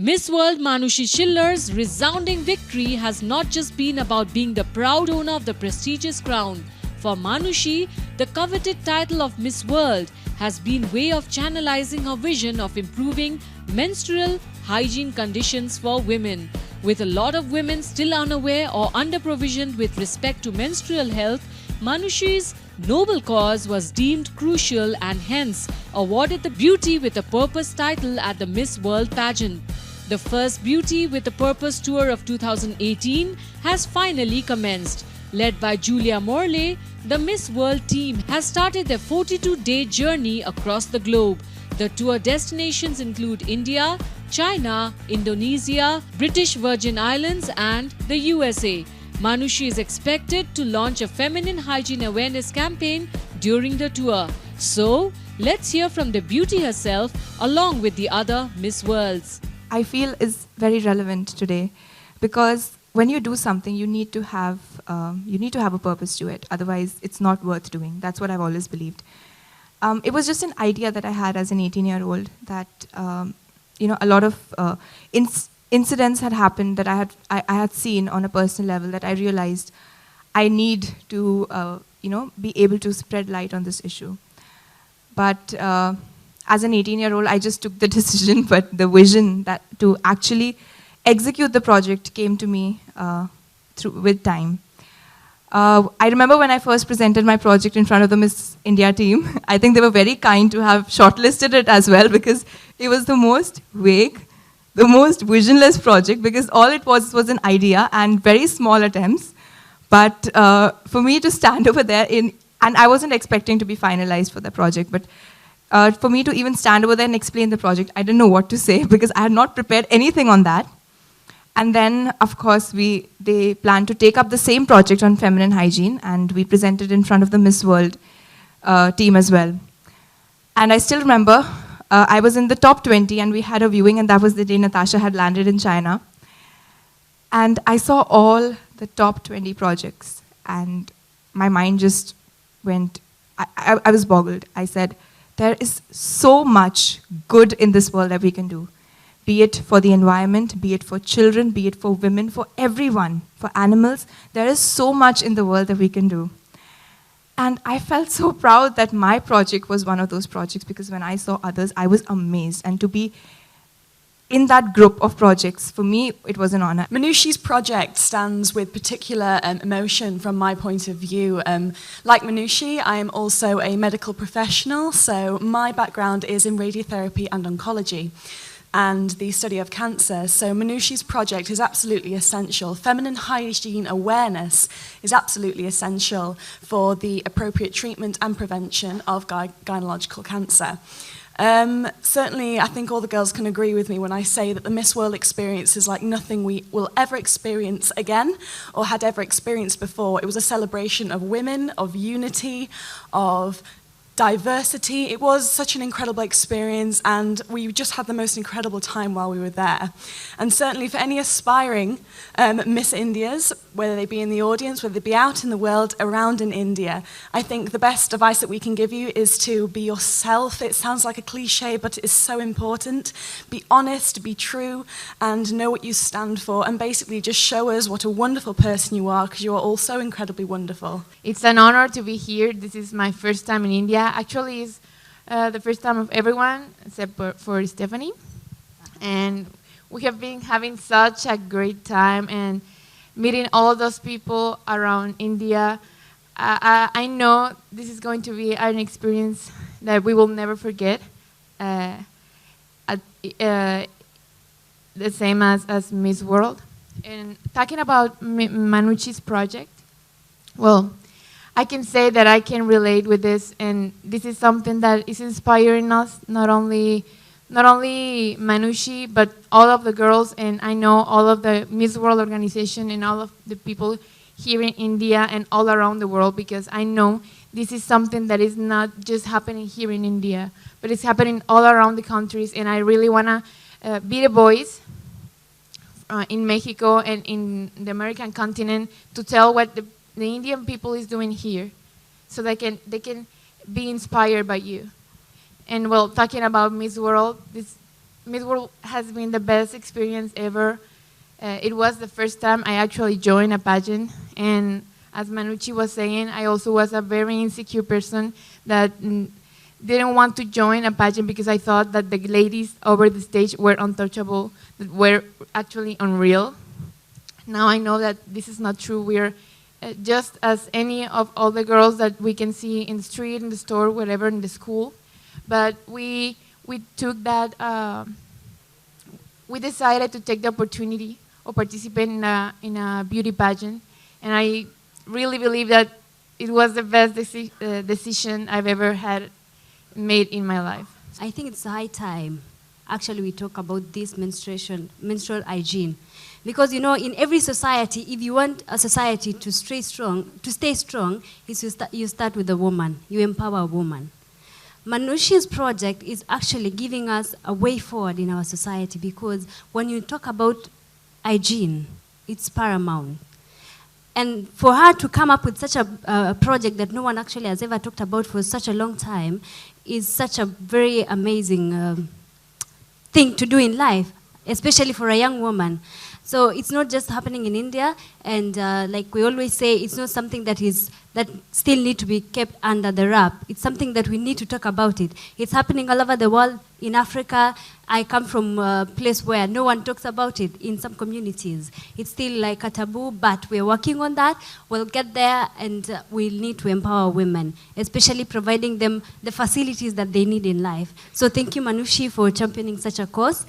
Miss World Manushi Schiller's resounding victory has not just been about being the proud owner of the prestigious crown. For Manushi, the coveted title of Miss World has been way of channelizing her vision of improving menstrual hygiene conditions for women. With a lot of women still unaware or underprovisioned with respect to menstrual health, Manushi's noble cause was deemed crucial and hence awarded the Beauty with a Purpose title at the Miss World pageant. The first Beauty with a Purpose tour of 2018 has finally commenced. Led by Julia Morley, the Miss World team has started their 42-day journey across the globe. The tour destinations include India, China, Indonesia, British Virgin Islands and the USA. Manushi is expected to launch a feminine hygiene awareness campaign during the tour. So, let's hear from the Beauty herself along with the other Miss Worlds. I feel is very relevant today because when you do something, you need to have a purpose to it. Otherwise, it's not worth doing. That's what I've always believed. It was just an idea that I had as an 18-year-old that a lot of incidents had happened that I had seen on a personal level that I realized I need to be able to spread light on this issue. But as an 18-year-old, I just took the decision, but the vision that to actually execute the project came to me with time. I remember when I first presented my project in front of the Miss India team, I think they were very kind to have shortlisted it as well because it was the most vague, the most visionless project because all it was an idea and very small attempts. But for me to stand over there and I wasn't expecting to be finalized for the project, but for me to even stand over there and explain the project, I didn't know what to say because I had not prepared anything on that. And then, of course, they planned to take up the same project on feminine hygiene, and we presented in front of the Miss World team as well. And I still remember, I was in the top 20, and we had a viewing, and that was the day Natasha had landed in China. And I saw all the top 20 projects, and my mind just went, I was boggled. I said, there is so much good in this world that we can do, be it for the environment, be it for children, be it for women, for everyone, for animals. There is so much in the world that we can do. And I felt so proud that my project was one of those projects because when I saw others, I was amazed. And to be in that group of projects, for me, it was an honor. Manushi's project stands with particular emotion from my point of view. Like Manushi, I am also a medical professional, so my background is in radiotherapy and oncology and the study of cancer. So Manushi's project is absolutely essential. Feminine hygiene awareness is absolutely essential for the appropriate treatment and prevention of gynecological cancer. Certainly, I think all the girls can agree with me when I say that the Miss World experience is like nothing we will ever experience again or had ever experienced before. It was a celebration of women, of unity, of diversity. It was such an incredible experience and we just had the most incredible time while we were there. And certainly for any aspiring Miss Indias, whether they be in the audience, whether they be out in the world, around in India, I think the best advice that we can give you is to be yourself. It sounds like a cliche, but it is so important. Be honest, be true, and know what you stand for, and basically just show us what a wonderful person you are, because you are all so incredibly wonderful. It's an honor to be here. This is my first time in India. Actually, it's the first time of everyone except for Stephanie. And we have been having such a great time and meeting all those people around India. I know this is going to be an experience that we will never forget. The same as Miss World. And talking about Manushi's project, well, I can say that I can relate with this, and this is something that is inspiring us, not only Manushi, but all of the girls, and I know all of the Miss World organization and all of the people here in India and all around the world, because I know this is something that is not just happening here in India, but it's happening all around the countries, and I really want to be the voice in Mexico and in the American continent to tell what the Indian people is doing here, so they can be inspired by you. And well, talking about Miss World, Miss World has been the best experience ever. It was the first time I actually joined a pageant, and as Manucci was saying, I also was a very insecure person that didn't want to join a pageant because I thought that the ladies over the stage were untouchable, that were actually unreal. Now I know that this is not true. We're just as any of all the girls that we can see in the street, in the store, wherever, in the school. But we took that, we decided to take the opportunity of participating in a beauty pageant. And I really believe that it was the best decision I've ever had made in my life. I think it's high time. Actually, we talk about this menstrual hygiene. Because, you know, in every society, if you want a society to stay strong, you start with a woman. You empower a woman. Manushi's project is actually giving us a way forward in our society, because when you talk about hygiene, it's paramount. And for her to come up with such a project that no one actually has ever talked about for such a long time is such a very amazing thing to do in life, especially for a young woman. So it's not just happening in India, and like we always say, it's not something that still need to be kept under the wrap. It's something that we need to talk about it. It's happening all over the world. In Africa, I come from a place where no one talks about it in some communities. It's still like a taboo, but we're working on that. We'll get there, and we'll need to empower women, especially providing them the facilities that they need in life. So thank you, Manushi, for championing such a cause.